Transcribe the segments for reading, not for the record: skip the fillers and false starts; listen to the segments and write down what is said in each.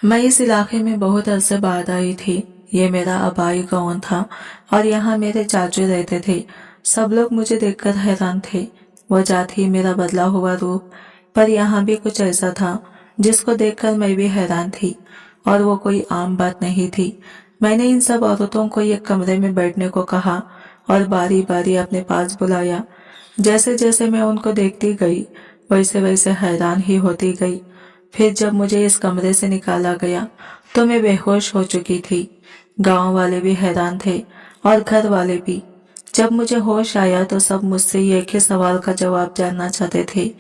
मैं इस इलाके में बहुत अरसे बाद आई थी। ये मेरा आबाई गांव था और यहाँ मेरे चाचू रहते थे। सब लोग मुझे देखकर हैरान थे। वो जाति मेरा बदला हुआ रूप, पर यहाँ भी कुछ ऐसा था जिसको देखकर मैं भी हैरान थी। और वो कोई आम बात नहीं थी। मैंने इन सब औरतों को एक कमरे में बैठने को कहा और बारी बारी अपने पास बुलाया। जैसे जैसे मैं उनको देखती गई वैसे वैसे हैरान ही होती गई। फिर जब मुझे इस कमरे से निकाला गया तो मैं बेहोश हो चुकी थी। गांव वाले भी हैरान थे और घर वाले भी। जब मुझे होश आया तो सब मुझसे एक ही सवाल का जवाब जानना चाहते थे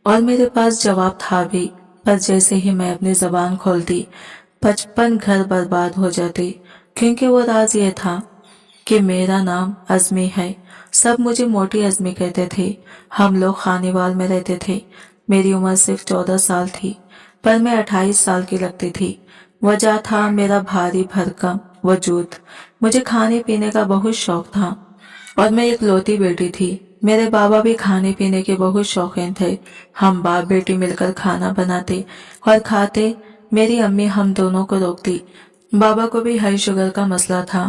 और मेरे पास जवाब था भी। पर जैसे ही मैं अपनी जबान खोलती 55 घर बर्बाद हो जाते, क्योंकि वो राज ये था कि मेरा नाम अज़मी है। सब मुझे मोटी अज़मी कहते थे। हम लोग खानेवाल में रहते थे। मेरी उम्र सिर्फ 14 साल थी, पर मैं 28 साल की लगती थी। वजह था मेरा भारी भरकम वजूद। मुझे खाने पीने का बहुत शौक था और मैं एक लौती बेटी थी। मेरे बाबा भी खाने पीने के बहुत शौकीन थे। हम बाप बेटी मिलकर खाना बनाते और खाते। मेरी अम्मी हम दोनों को रोकती। बाबा को भी हाई शुगर का मसला था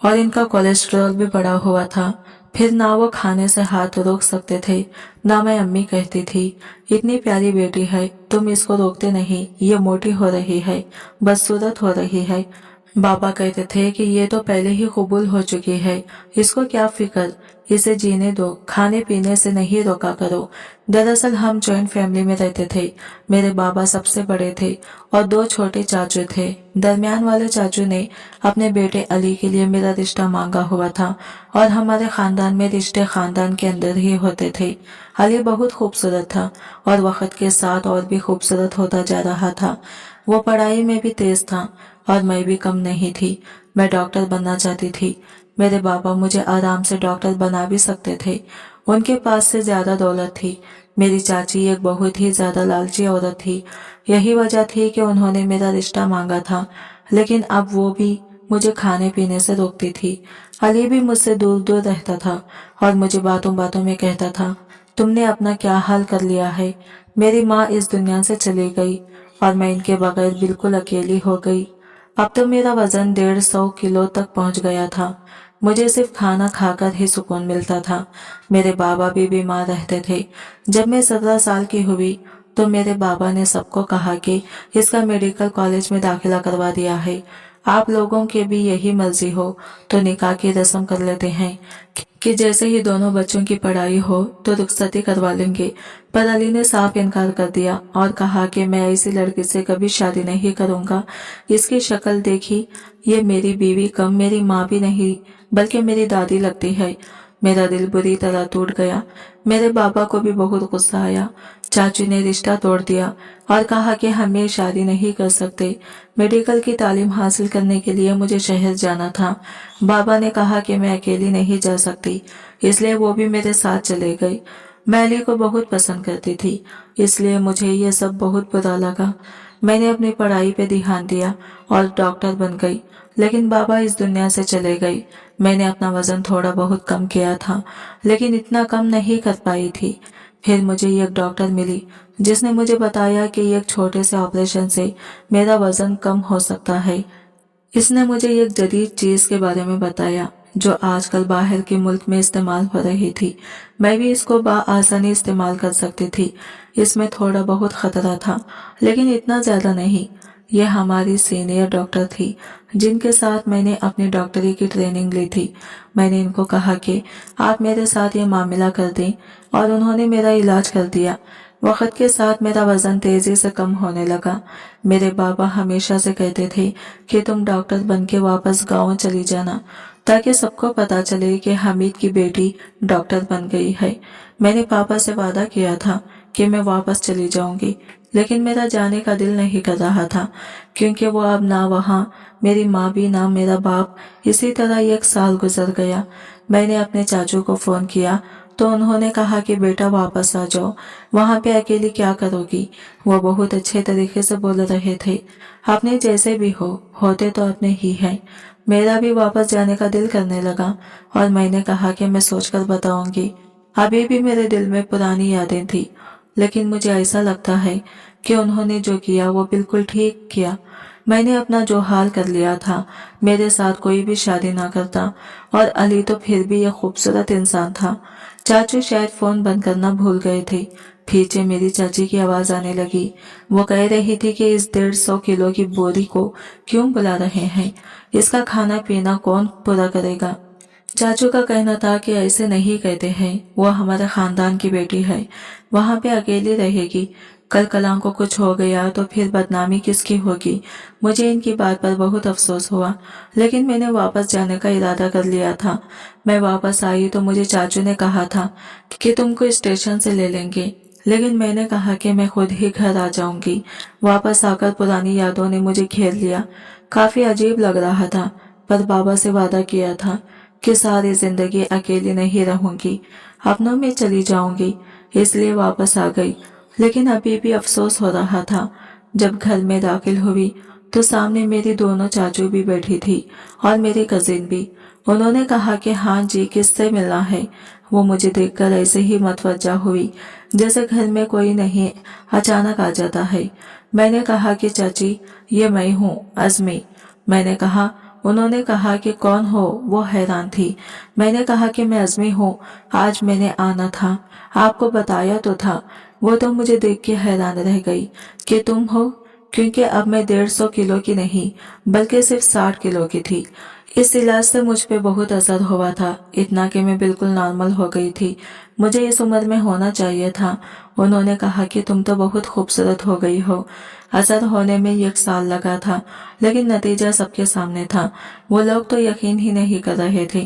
और इनका कोलेस्ट्रॉल भी बढ़ा हुआ था। फिर ना वो खाने से हाथ रोक सकते थे, ना मैं अम्मी कहती थी, इतनी प्यारी बेटी है, तुम इसको रोकते नहीं, ये मोटी हो रही है, बदसूरत हो रही है। बाबा कहते थे कि ये तो पहले ही कबूल हो चुकी है, इसको क्या फिक्र, इसे जीने दो, खाने पीने से नहीं रोका करो। दरअसल हम जॉइंट फैमिली में रहते थे। मेरे बाबा सबसे बड़े थे और 2 छोटे चाचू थे। दरमियान वाले चाचू ने अपने बेटे अली के लिए मेरा रिश्ता मांगा हुआ था और हमारे खानदान में रिश्ते खानदान के अंदर ही होते थे। अली बहुत खूबसूरत था और वक्त के साथ और भी खूबसूरत होता जा रहा था। वो पढ़ाई में भी तेज था और मैं भी कम नहीं थी। मैं डॉक्टर बनना चाहती थी। मेरे बाबा मुझे आराम से डॉक्टर बना भी सकते थे। उनके पास से ज्यादा दौलत थी। मेरी चाची एक बहुत ही ज्यादा लालची औरत थी। यही वजह थी कि उन्होंने मेरा रिश्ता मांगा था, लेकिन अब वो भी मुझे खाने पीने से रोकती थी। अली भी मुझसे दूर दूर रहता था और मुझे बातों बातों में कहता था, तुमने अपना क्या हाल कर लिया है। मेरी माँ इस दुनिया से चली गई और मैं इनके बगैर बिल्कुल अकेली हो गई। अब तो मेरा वजन 150 किलो तक पहुंच गया था। मुझे सिर्फ खाना खाकर ही सुकून मिलता था। मेरे बाबा भी बीमार रहते थे। जब मैं 17 साल की हुई तो मेरे बाबा ने सबको कहा कि इसका मेडिकल कॉलेज में दाखिला करवा दिया है। आप लोगों की भी यही मर्जी हो तो निकाह की रस्म कर लेते हैं कि जैसे ही दोनों बच्चों की पढ़ाई हो तो रुखसती करवा लेंगे। पर अली ने साफ इनकार कर दिया और कहा कि मैं ऐसी लड़की से कभी शादी नहीं करूंगा। इसकी शक्ल देखी, ये मेरी बीवी कम मेरी माँ भी नहीं बल्कि मेरी दादी लगती है। मेरा दिल बुरी तरह टूट गया। मेरे बाबा को भी बहुत गुस्सा आया। चाचू ने रिश्ता तोड़ दिया और कहा कि हम ये शादी नहीं कर सकते। मेडिकल की तालीम हासिल करने के लिए मुझे शहर जाना था। बाबा ने कहा कि मैं अकेली नहीं जा सकती, इसलिए वो भी मेरे साथ चले गए। मैं अली को बहुत पसंद करती थी, इसलिए मुझे ये सब बहुत बुरा लगा। मैंने अपनी पढ़ाई पे ध्यान दिया और डॉक्टर बन गई, लेकिन बाबा इस दुनिया से चले गए। मैंने अपना वजन थोड़ा बहुत कम किया था, लेकिन इतना कम नहीं कर पाई थी। फिर मुझे एक डॉक्टर मिली जिसने मुझे बताया कि एक छोटे से ऑपरेशन से मेरा वजन कम हो सकता है। इसने मुझे एक जदीद चीज के बारे में बताया जो आजकल बाहर के मुल्क में इस्तेमाल हो रही थी। मैं भी इसको आसानी इस्तेमाल कर सकती थी। इसमें थोड़ा बहुत खतरा था, लेकिन इतना ज्यादा नहीं। यह हमारी सीनियर डॉक्टर थी जिनके साथ मैंने अपनी डॉक्टरी की ट्रेनिंग ली थी। मैंने इनको कहा कि आप मेरे साथ ये मामला कर दें और उन्होंने मेरा इलाज कर दिया। वक्त के साथ मेरा वजन तेजी से कम होने लगा। मेरे बाबा हमेशा से कहते थे कि तुम डॉक्टर बन के वापस गाँव चली जाना, ताकि सबको पता चले कि हामिद की बेटी डॉक्टर बन गई है। मैंने पापा से वादा किया था कि मैं वापस चली जाऊंगी, लेकिन मेरा जाने का दिल नहीं कर रहा था, क्योंकि वो अब ना वहाँ मेरी माँ भी ना मेरा बाप। इसी तरह 1 साल गुजर गया। मैंने अपने चाचू को फोन किया तो उन्होंने कहा कि बेटा वापस आ जाओ, वहाँ पे अकेली क्या करोगी। वो बहुत अच्छे तरीके से बोल रहे थे, अपने जैसे भी हो, होते तो अपने ही हैं। मेरा भी वापस जाने का दिल करने लगा और मैंने कहा कि मैं सोचकर बताऊंगी। अभी भी मेरे दिल में पुरानी यादें थी, लेकिन मुझे ऐसा लगता है कि उन्होंने जो किया वो बिल्कुल ठीक किया। मैंने अपना जो हाल कर लिया था, मेरे साथ कोई भी शादी ना करता, और अली तो फिर भी ये खूबसूरत इंसान था। चाचू शायद फोन बंद करना भूल गए थे। पीछे मेरी चाची की आवाज आने लगी। वो कह रही थी कि इस 150 किलो की बोरी को क्यों बुला रहे हैं, इसका खाना पीना कौन पूरा करेगा। चाचू का कहना था कि ऐसे नहीं कहते हैं, वो हमारे खानदान की बेटी है, वहां पे अकेली रहेगी, कल कलां को कुछ हो गया तो फिर बदनामी किसकी होगी। मुझे इनकी बात पर बहुत अफसोस हुआ, लेकिन मैंने वापस जाने का इरादा कर लिया था। मैं वापस आई तो मुझे चाचू ने कहा था कि तुमको स्टेशन से ले लेंगे, लेकिन मैंने कहा कि मैं खुद ही घर आ जाऊंगी। वापस आकर पुरानी यादों ने मुझे घेर लिया। काफी अजीब लग रहा था, पर बाबा से वादा किया था कि सारी जिंदगी अकेली नहीं रहूंगी, अपनों में चली जाऊंगी, इसलिए वापस आ गई। लेकिन अभी भी अफसोस हो रहा था। जब घर में दाखिल हुई तो सामने मेरी दोनों चाचू भी बैठी थी और मेरी कजिन भी। उन्होंने कहा कि हाँ जी, किससे मिलना है। वो मुझे देखकर ऐसे ही मतवज्जा हुई जैसे घर में कोई नहीं अचानक आ जाता है। मैंने कहा कि चाची, ये मैं हूँ, अज़मी। मैंने कहा। उन्होंने कहा कि कौन हो। वो हैरान थी। मैंने कहा कि मैं अज़मी हूँ, आज मैंने आना था, आपको बताया तो था। वो तो मुझे देख के हैरान रह गई कि तुम हो, क्योंकि अब मैं 150 किलो की नहीं बल्कि सिर्फ 60 किलो की थी। इस इलाज से मुझ पे बहुत असर हुआ था, इतना कि मैं बिल्कुल नॉर्मल हो गई थी। मुझे इस उम्र में होना चाहिए था। उन्होंने कहा कि तुम तो बहुत खूबसूरत हो गई हो। असर होने में 1 साल लगा था, लेकिन नतीजा सबके सामने था। वो लोग तो यकीन ही नहीं कर रहे थे,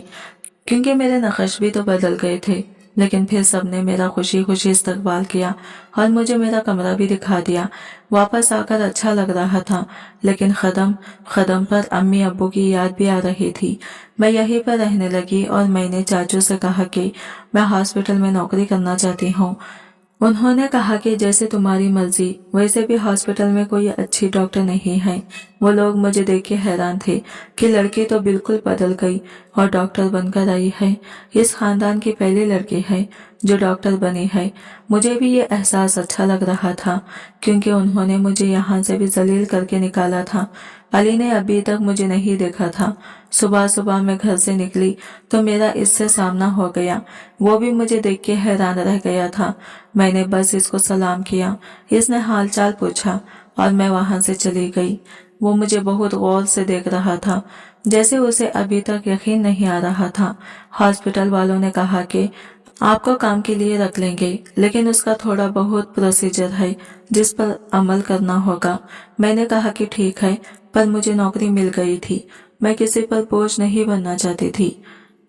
क्योंकि मेरे नक्श भी तो बदल गए थे। लेकिन फिर सबने मेरा खुशी खुशी इस्तकबाल किया और मुझे मेरा कमरा भी दिखा दिया। वापस आकर अच्छा लग रहा था, लेकिन कदम कदम पर अम्मी अब्बू की याद भी आ रही थी। मैं यहीं पर रहने लगी और मैंने चाचू से कहा कि मैं हॉस्पिटल में नौकरी करना चाहती हूँ। उन्होंने कहा कि जैसे तुम्हारी मर्जी, वैसे भी हॉस्पिटल में कोई अच्छी डॉक्टर नहीं है। वो लोग मुझे देख के हैरान थे कि लड़की तो बिल्कुल बदल गई और डॉक्टर बनकर आई है। इस खानदान की पहली लड़की है जो डॉक्टर बनी है। मुझे भी ये एहसास अच्छा लग रहा था, क्योंकि उन्होंने मुझे यहाँ से भी जलील करके निकाला था। अली ने अभी तक मुझे नहीं देखा था। सुबह सुबह मैं घर से निकली तो मेरा इससे सामना हो गया। वो भी मुझे देख के हैरान रह गया था। मैंने बस इसको सलाम किया, इसने हालचाल पूछा और मैं वहां से चली गई। वो मुझे बहुत गौर से देख रहा था, जैसे उसे अभी तक यकीन नहीं आ रहा था। हॉस्पिटल वालों ने कहा कि आपको काम के लिए रख लेंगे, लेकिन उसका थोड़ा बहुत प्रोसीजर है जिस पर अमल करना होगा। मैंने कहा कि ठीक है, पर मुझे नौकरी मिल गई थी, मैं किसी पर बोझ नहीं बनना चाहती थी।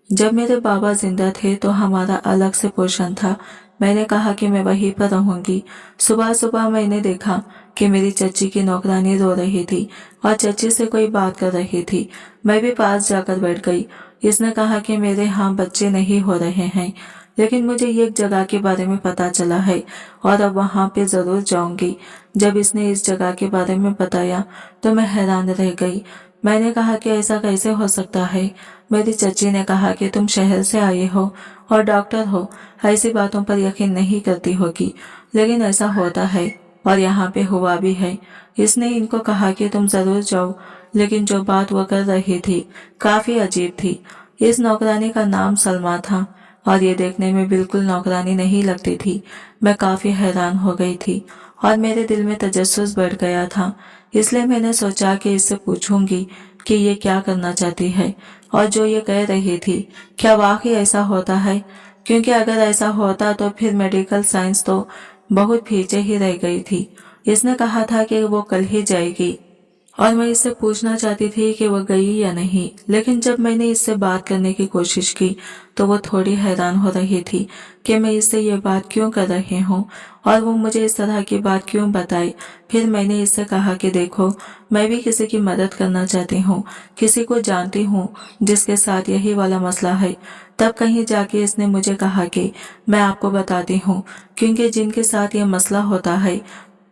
जब मेरे बाबा जिंदा थे तो हमारा अलग से पोर्शन था। मैंने कहा कि मैं वहीं पर रहूंगी। सुबह सुबह मैंने देखा कि मेरी चच्ची की नौकरानी रो रही थी और चच्ची से कोई बात कर रही थी। मैं भी पास जाकर बैठ गई। इसने कहा कि मेरे यहाँ बच्चे नहीं हो रहे हैं, लेकिन मुझे एक जगह के बारे में पता चला है और अब वहां पे जरूर जाऊंगी। जब इसने इस जगह के बारे में बताया तो मैं हैरान रह गई। मैंने कहा कि ऐसा कैसे हो सकता है। मेरी चची ने कहा कि तुम शहर से आए हो और डॉक्टर हो, ऐसी बातों पर यकीन नहीं करती होगी, लेकिन ऐसा होता है और यहाँ पे हुआ भी है। इसने इनको कहा कि तुम जरूर जाओ, लेकिन जो बात वो कर रही थी काफी अजीब थी। इस नौकरानी का नाम सलमा था और ये देखने में बिल्कुल नौकरानी नहीं लगती थी। मैं काफी हैरान हो गई थी और मेरे दिल में तजस्सुस बढ़ गया था। इसलिए मैंने सोचा कि इससे पूछूंगी कि ये क्या करना चाहती है और जो ये कह रही थी क्या वाकई ऐसा होता है, क्योंकि अगर ऐसा होता तो फिर मेडिकल साइंस तो बहुत पीछे ही रह गई थी। इसने कहा था कि वो कल ही जाएगी और मैं इससे पूछना चाहती थी कि वो गई या नहीं, लेकिन जब मैंने इससे बात करने की कोशिश की तो वो थोड़ी हैरान हो रही थी कि मैं इससे ये बात क्यों कर रही हूँ और वो मुझे इस तरह की बात क्यों बताई। फिर मैंने इससे कहा कि देखो, मैं भी किसी की मदद करना चाहती हूँ, किसी को जानती हूँ जिसके साथ यही वाला मसला है। तब कहीं जाके इसने मुझे कहा कि मैं आपको बताती हूँ, क्योंकि जिनके साथ ये मसला होता है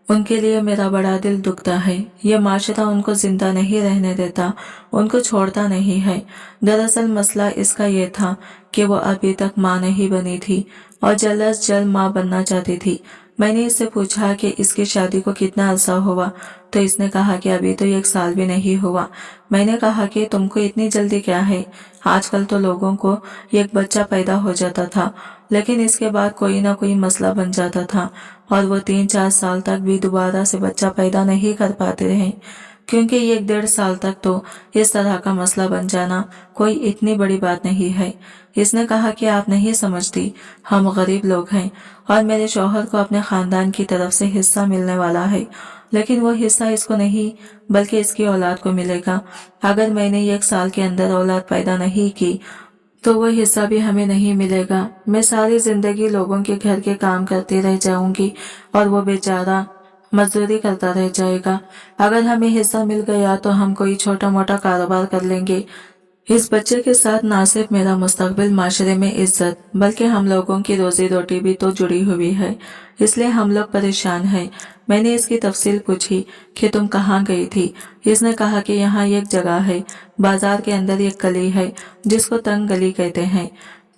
उनके लिए मेरा बड़ा दिल दुखता है। ये माशरा उनको जिंदा नहीं रहने देता, उनको छोड़ता नहीं है। दरअसल मसला इसका ये था कि वो अभी तक माँ नहीं बनी थी और जल्द अज जल्द माँ बनना चाहती थी। मैंने इससे पूछा कि इसकी शादी को कितना अरसा हुआ, तो इसने कहा कि अभी तो 1 साल भी नहीं हुआ। मैंने कहा कि तुमको इतनी जल्दी क्या है, आजकल तो लोगों को एक बच्चा पैदा हो जाता था, लेकिन इसके बाद कोई ना कोई मसला बन जाता था और वो 3-4 साल तक भी दोबारा से बच्चा पैदा नहीं कर पाते रहे, क्योंकि 1-1.5 साल तक तो इस तरह का मसला बन जाना कोई इतनी बड़ी बात नहीं है। इसने कहा कि आप नहीं समझती, हम गरीब लोग हैं और मेरे शौहर को अपने खानदान की तरफ से हिस्सा मिलने वाला है, लेकिन वो हिस्सा इसको नहीं बल्कि इसकी औलाद को मिलेगा। अगर मैंने 1 साल के अंदर औलाद पैदा नहीं की तो वो हिस्सा भी हमें नहीं मिलेगा। मैं सारी जिंदगी लोगों के घर के काम करती रह जाऊंगी और वो बेचारा मजदूरी करता रह जाएगा। अगर हमें हिस्सा मिल गया तो हम कोई छोटा मोटा कारोबार कर लेंगे। इस बच्चे के साथ ना सिर्फ मेरा मुस्तकबिल, माशरे में इज्जत, बल्कि हम लोगों की रोजी रोटी भी तो जुड़ी हुई है, इसलिए हम लोग परेशान हैं। मैंने इसकी तफसील पूछी कि तुम कहाँ गई थी। इसने कहा कि यहाँ एक जगह है, बाजार के अंदर एक गली है जिसको तंग गली कहते हैं,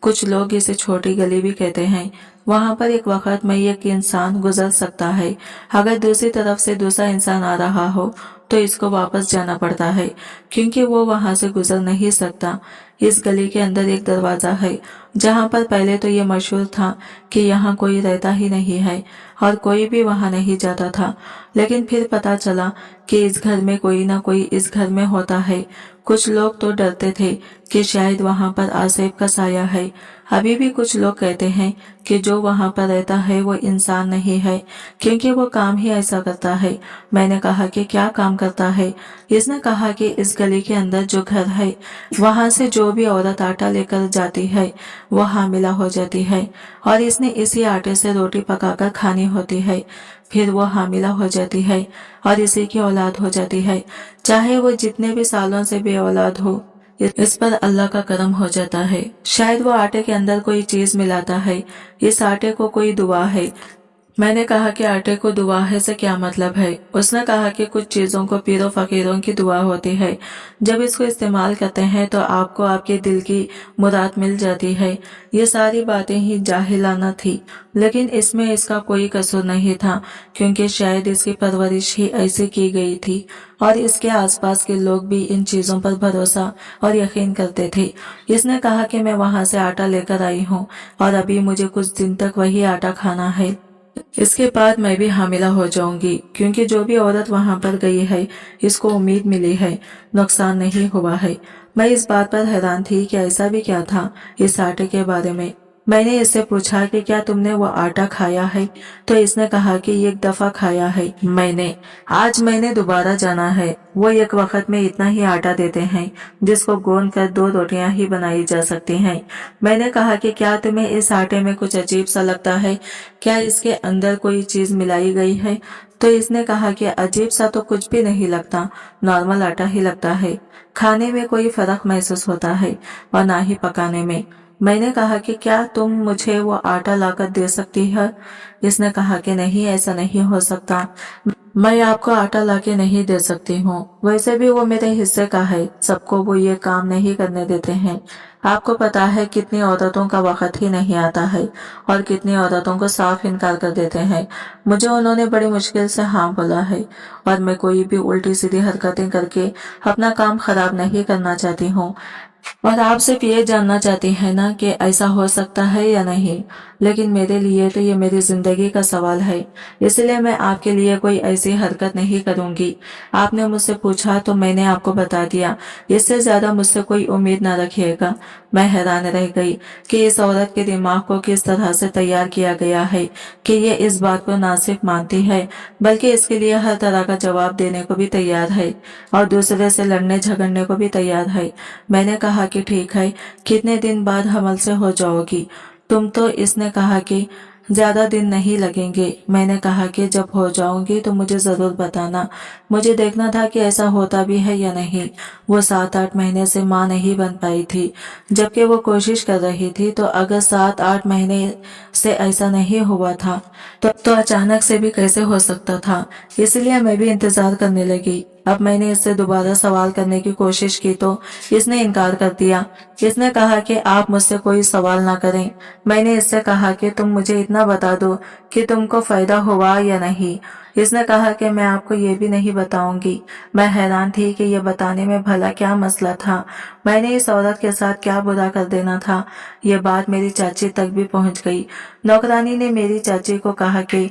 कुछ लोग इसे छोटी गली भी कहते हैं। वहां पर एक वक्त में एक इंसान गुजर सकता है, अगर दूसरी तरफ से दूसरा इंसान आ रहा हो तो इसको वापस जाना पड़ता है, क्योंकि वो वहां से गुजर नहीं सकता। इस गली के अंदर एक दरवाजा है जहां पर पहले तो ये मशहूर था कि यहाँ कोई रहता ही नहीं है और कोई भी वहां नहीं जाता था, लेकिन फिर पता चला कि इस घर में कोई ना कोई इस घर में होता है। कुछ लोग तो डरते थे कि शायद वहां पर आसेब का साया है। अभी भी कुछ लोग कहते हैं कि जो वहां पर रहता है वो इंसान नहीं है, क्योंकि वो काम ही ऐसा करता है। मैंने कहा कि क्या काम करता है। इसने कहा कि इस गली के अंदर जो घर है वहां से जो भी औरत आटा लेकर जाती है वो हामिला हो जाती है और इसने इसी आटे से रोटी पकाकर खानी होती है, फिर वो हामिला हो जाती है और इसी की औलाद हो जाती है। चाहे वो जितने भी सालों से बे औलाद हो, इस पर अल्लाह का करम हो जाता है। शायद वो आटे के अंदर कोई चीज मिलाता है, इस आटे को कोई दुआ है। मैंने कहा कि आटे को दुआ है से क्या मतलब है। उसने कहा कि कुछ चीजों को पीरों फकीरों की दुआ होती है, जब इसको इस्तेमाल करते हैं तो आपको आपके दिल की मुराद मिल जाती है। ये सारी बातें ही जाहिलाना थी, लेकिन इसमें इसका कोई कसूर नहीं था, क्योंकि शायद इसकी परवरिश ही ऐसी की गई थी और इसके आसपास के लोग भी इन चीजों पर भरोसा और यकीन करते थे। इसने कहा कि मैं वहां से आटा लेकर आई हूँ और अभी मुझे कुछ दिन तक वही आटा खाना है, इसके बाद मैं भी हामिला हो जाऊंगी, क्योंकि जो भी औरत वहां पर गई है इसको उम्मीद मिली है, नुकसान नहीं हुआ है। मैं इस बात पर हैरान थी कि ऐसा भी क्या था इस आटे के बारे में। मैंने इससे पूछा कि क्या तुमने वो आटा खाया है, तो इसने कहा कि एक दफा खाया है मैंने, आज मैंने दोबारा जाना है। वो एक वक्त में इतना ही आटा देते हैं जिसको गोंद कर 2 रोटियां ही बनाई जा सकती हैं। मैंने कहा कि क्या तुम्हें इस आटे में कुछ अजीब सा लगता है, क्या इसके अंदर कोई चीज मिलाई गई है। तो इसने कहा कि अजीब सा तो कुछ भी नहीं लगता, नॉर्मल आटा ही लगता है, खाने में कोई फर्क महसूस होता है और ना ही पकाने में। मैंने कहा कि क्या तुम मुझे वो आटा लाकर दे सकती है। इसने कहा कि नहीं, ऐसा नहीं हो सकता, मैं आपको आटा लाके नहीं दे सकती हूँ, वैसे भी वो मेरे हिस्से का है, सबको वो ये काम नहीं करने देते हैं। आपको पता है कितनी औरतों का वक्त ही नहीं आता है और कितनी औरतों को साफ इनकार कर देते हैं। मुझे उन्होंने बड़ी मुश्किल से हाँ बोला है और मैं कोई भी उल्टी सीधी हरकतें करके अपना काम खराब नहीं करना चाहती हूँ। और आप सिर्फ ये जानना चाहती है ना कि ऐसा हो सकता है या नहीं, लेकिन मेरे लिए तो ये मेरी जिंदगी का सवाल है, इसलिए मैं आपके लिए कोई ऐसी हरकत नहीं करूंगी। आपने मुझसे पूछा तो मैंने आपको बता दिया, इससे ज्यादा मुझसे कोई उम्मीद न रखिएगा। मैं हैरान रह गई कि इस औरत के दिमाग को किस तरह से तैयार किया गया है कि ये इस बात को ना सिर्फ मानती है बल्कि इसके लिए हर तरह का जवाब देने को भी तैयार है और दूसरे से लड़ने झगड़ने को भी तैयार है। मैंने कहा कि ठीक है, कितने दिन बाद हमल से हो जाओगी तुम तो। इसने कहा कि ज्यादा दिन नहीं लगेंगे। मैंने कहा कि जब हो जाऊंगी तो मुझे जरूर बताना, मुझे देखना था कि ऐसा होता भी है या नहीं। वो 7-8 महीने से माँ नहीं बन पाई थी, जबकि वो कोशिश कर रही थी, तो अगर 7-8 महीने से ऐसा नहीं हुआ था तो अचानक से भी कैसे हो सकता था। इसलिए मैं भी इंतजार करने लगी। अब मैंने इससे दोबारा सवाल करने की कोशिश की तो इसने इनकार कर दिया। इसने कहा कि आप मुझसे कोई सवाल ना करें। मैंने इससे कहा कि तुम मुझे इतना बता दो कि तुमको फायदा हुआ या नहीं। इसने कहा कि मैं आपको ये भी नहीं बताऊंगी। मैं हैरान थी कि ये बताने में भला क्या मसला था। मैंने इस औरत के साथ क्या बुरा कर देना था। ये बात मेरी चाची तक भी पहुंच गई। नौकरानी ने मेरी चाची को कहा कि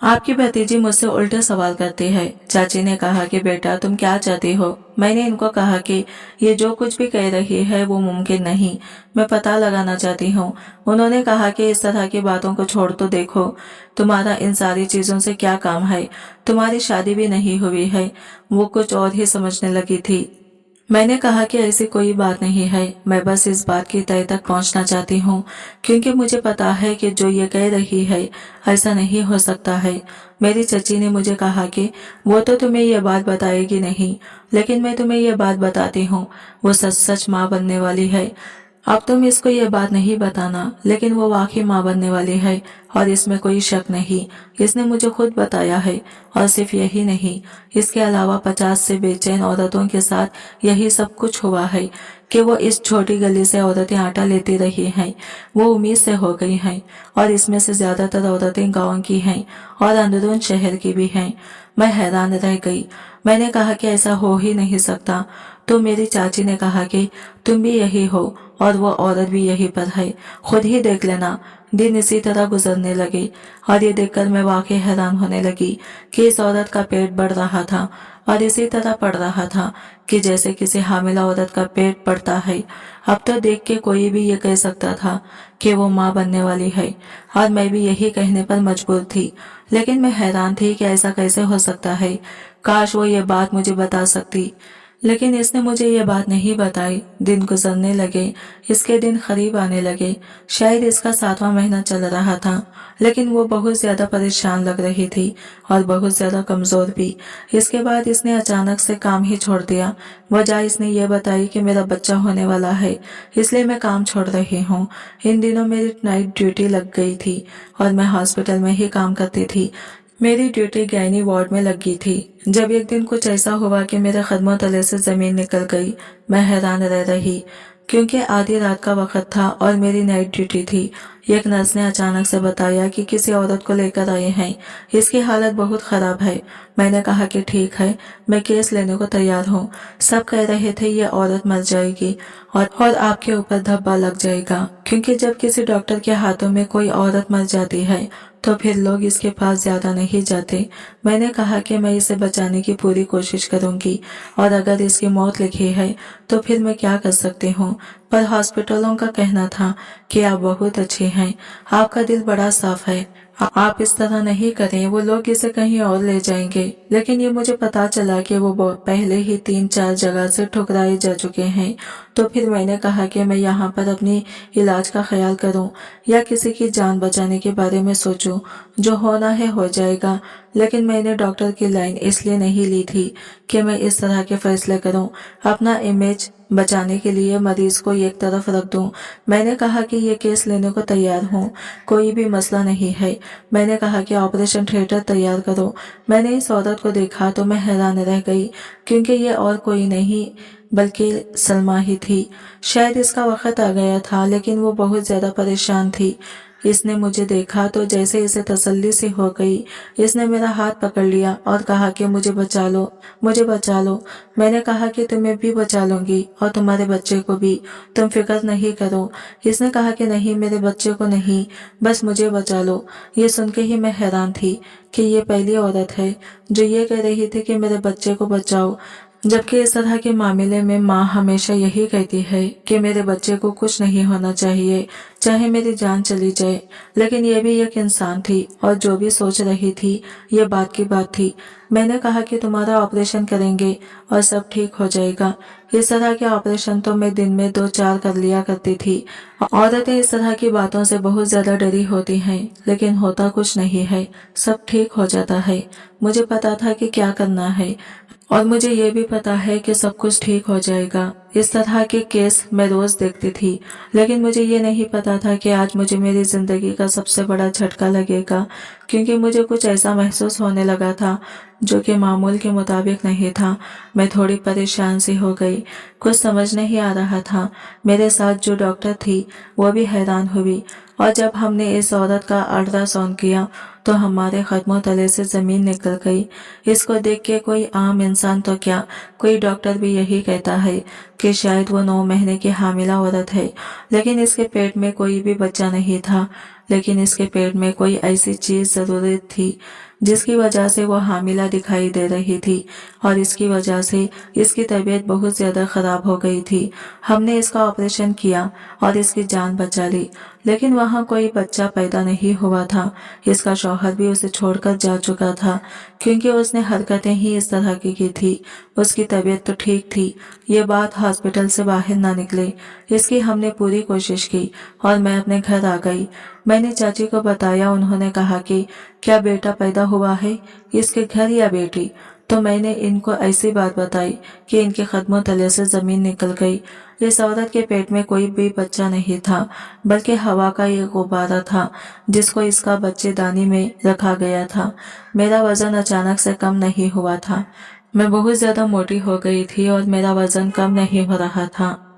आपकी भतीजी मुझसे उल्टे सवाल करती है। चाची ने कहा कि बेटा तुम क्या चाहती हो। मैंने इनको कहा कि ये जो कुछ भी कह रही है वो मुमकिन नहीं, मैं पता लगाना चाहती हूँ। उन्होंने कहा कि इस तरह की बातों को छोड़ तो देखो, तुम्हारा इन सारी चीजों से क्या काम है, तुम्हारी शादी भी नहीं हुई है। वो कुछ और ही समझने लगी थी। मैंने कहा कि ऐसी कोई बात नहीं है, मैं बस इस बात की तह तक पहुंचना चाहती हूँ, क्योंकि मुझे पता है कि जो ये कह रही है ऐसा नहीं हो सकता है। मेरी चची ने मुझे कहा कि वो तो तुम्हें ये बात बताएगी नहीं, लेकिन मैं तुम्हें ये बात बताती हूँ, वो सच सच माँ बनने वाली है। अब तुम इसको ये बात नहीं बताना, लेकिन वो वाकई माँ बनने वाली है और इसमें कोई शक नहीं। इसने मुझे खुद बताया है। और सिर्फ यही नहीं, इसके अलावा 50 से बेचैन औरतों के साथ यही सब कुछ हुआ है कि वो इस छोटी गली से औरतें आटा लेती रही हैं। वो उम्मीद से हो गई हैं और इसमें से ज्यादातर औरतें गाँव की हैं और अंदरून शहर की भी हैं। मैं हैरान रह गई। मैंने कहा कि ऐसा हो ही नहीं सकता। तो मेरी चाची ने कहा कि तुम भी यही हो और वो औरत भी यही पर है, खुद ही देख लेना। दिन इसी तरह गुजरने लगे और ये देखकर मैं वाकई हैरान होने लगी कि इस औरत का पेट बढ़ रहा था और इसी तरह पड़ रहा था कि जैसे किसी हामिला औरत का पेट पड़ता है। अब तो देख के कोई भी ये कह सकता था कि वो माँ बनने वाली है और मैं भी यही कहने पर मजबूर थी। लेकिन मैं हैरान थी कि ऐसा कैसे हो सकता है। काश वो ये बात मुझे बता सकती, लेकिन इसने मुझे ये बात नहीं बताई। दिन गुजरने लगे, इसके दिन करीब आने लगे। शायद इसका 7वां महीना चल रहा था, लेकिन वो बहुत ज्यादा परेशान लग रही थी और बहुत ज्यादा कमजोर भी। इसके बाद इसने अचानक से काम ही छोड़ दिया। वजह इसने ये बताई कि मेरा बच्चा होने वाला है, इसलिए मैं काम छोड़ रही हूँ। इन दिनों मेरी नाइट ड्यूटी लग गई थी और मैं हॉस्पिटल में ही काम करती थी। मेरी ड्यूटी गायनी वार्ड में लगी थी। जब एक दिन कुछ ऐसा हुआ कि मेरे कदमों तले से जमीन निकल गई। मैं हैरान रह रही, क्योंकि आधी रात का वक्त था और मेरी नाइट ड्यूटी थी। एक नर्स ने अचानक से बताया कि किसी औरत को लेकर आए हैं, इसकी हालत बहुत खराब है। मैंने कहा कि ठीक है, मैं केस लेने को तैयार हूँ। सब कह रहे थे ये औरत मर जाएगी और आपके ऊपर धब्बा लग जाएगा, क्योंकि जब किसी डॉक्टर के हाथों में कोई औरत मर जाती है तो फिर लोग इसके पास ज्यादा नहीं जाते। मैंने कहा कि मैं इसे बचाने की पूरी कोशिश करूंगी और अगर इसकी मौत लिखी है तो फिर मैं क्या कर सकती हूँ। पर हॉस्पिटलों का कहना था कि आप बहुत अच्छी हैं, आपका दिल बड़ा साफ है, आप इस तरह नहीं करें, वो लोग इसे कहीं और ले जाएंगे। लेकिन ये मुझे पता चला कि वो पहले ही 3-4 जगह से ठुकराए जा चुके हैं। तो फिर मैंने कहा कि मैं यहाँ पर अपनी इलाज का ख्याल करूं या किसी की जान बचाने के बारे में सोचूं। जो होना है हो जाएगा। लेकिन मैंने डॉक्टर की लाइन इसलिए नहीं ली थी कि मैं इस तरह के फैसले करूं। अपना इमेज बचाने के लिए मरीज को एक तरफ रख दूं। मैंने कहा कि ये केस लेने को तैयार हूं, कोई भी मसला नहीं है। मैंने कहा कि ऑपरेशन थिएटर तैयार करो। मैंने इस औरत को देखा तो मैं हैरान रह गई, क्योंकि ये और कोई नहीं बल्कि सलमा ही थी। शायद इसका वक्त आ गया था, लेकिन वो बहुत ज्यादा परेशान थी। इसने मुझे देखा तो जैसे इसे तसल्ली सी हो गई, इसने मेरा हाथ पकड़ लिया और कहा कि मुझे बचा लो, मुझे बचा लो। मैंने कहा कि तुम्हें भी बचा लूंगी और तुम्हारे बच्चे को भी, तुम फिक्र नहीं करो। इसने कहा कि नहीं, मेरे बच्चे को नहीं, बस मुझे बचा लो। ये सुन के ही मैं हैरान थी कि ये पहली औरत है जो ये कह रही थी कि मेरे बच्चे को बचाओ, जबकि इस तरह के मामले में माँ हमेशा यही कहती है कि मेरे बच्चे को कुछ नहीं होना चाहिए, चाहे मेरी जान चली जाए। लेकिन ये भी एक इंसान थी और जो भी सोच रही थी ये बात की बात थी। मैंने कहा कि तुम्हारा ऑपरेशन करेंगे और सब ठीक हो जाएगा। इस तरह के ऑपरेशन तो मैं दिन में 2-4 कर लिया करती थी। औरतें इस तरह की बातों से बहुत ज्यादा डरी होती हैं, लेकिन होता कुछ नहीं है, सब ठीक हो जाता है। मुझे पता था कि क्या करना है और मुझे ये भी पता है कि सब कुछ ठीक हो जाएगा। इस तरह के केस मैं रोज देखती थी, लेकिन मुझे ये नहीं पता था कि आज मुझे मेरी जिंदगी का सबसे बड़ा झटका लगेगा, क्योंकि मुझे कुछ ऐसा महसूस होने लगा था जो कि मामूल के मुताबिक नहीं था। मैं थोड़ी परेशान सी हो गई, कुछ समझ नहीं आ रहा था। मेरे साथ जो डॉक्टर थी वो भी हैरान हुई, और जब हमने इस औरत का अल्ट्रासाउंड किया तो हमारे कदमों तले से जमीन निकल गई। इसको देख के कोई आम इंसान तो क्या, कोई डॉक्टर भी यही कहता है कि शायद वो 9 महीने की हामिला औरत है, लेकिन इसके पेट में कोई भी बच्चा नहीं था। लेकिन इसके पेट में कोई ऐसी चीज जरूर थी जिसकी वजह से वो हामिला दिखाई दे रही थी, और इसकी वजह से इसकी तबीयत बहुत ज्यादा खराब हो गई थी। हमने इसका ऑपरेशन किया और इसकी जान बचा ली, लेकिन वहाँ कोई बच्चा पैदा नहीं हुआ था। इसका शौहर भी उसे छोड़कर जा चुका था, क्योंकि उसने हरकतें ही इस तरह की थी। उसकी तबीयत तो ठीक थी, ये बात हॉस्पिटल से बाहर ना निकले, इसकी हमने पूरी कोशिश की, और मैं अपने घर आ गई। मैंने चाची को बताया, उन्होंने कहा कि क्या बेटा पैदा हुआ है इसके घर या बेटी? तो मैंने इनको ऐसी बात बताई कि इनके कदमों तले से जमीन निकल गई। इस औरत के पेट में कोई भी बच्चा नहीं था, बल्कि हवा का एक गुब्बारा था जिसको इसका बच्चेदानी में रखा गया था। मेरा वजन अचानक से कम नहीं हुआ था, मैं बहुत ज्यादा मोटी हो गई थी और मेरा वजन कम नहीं हो रहा था।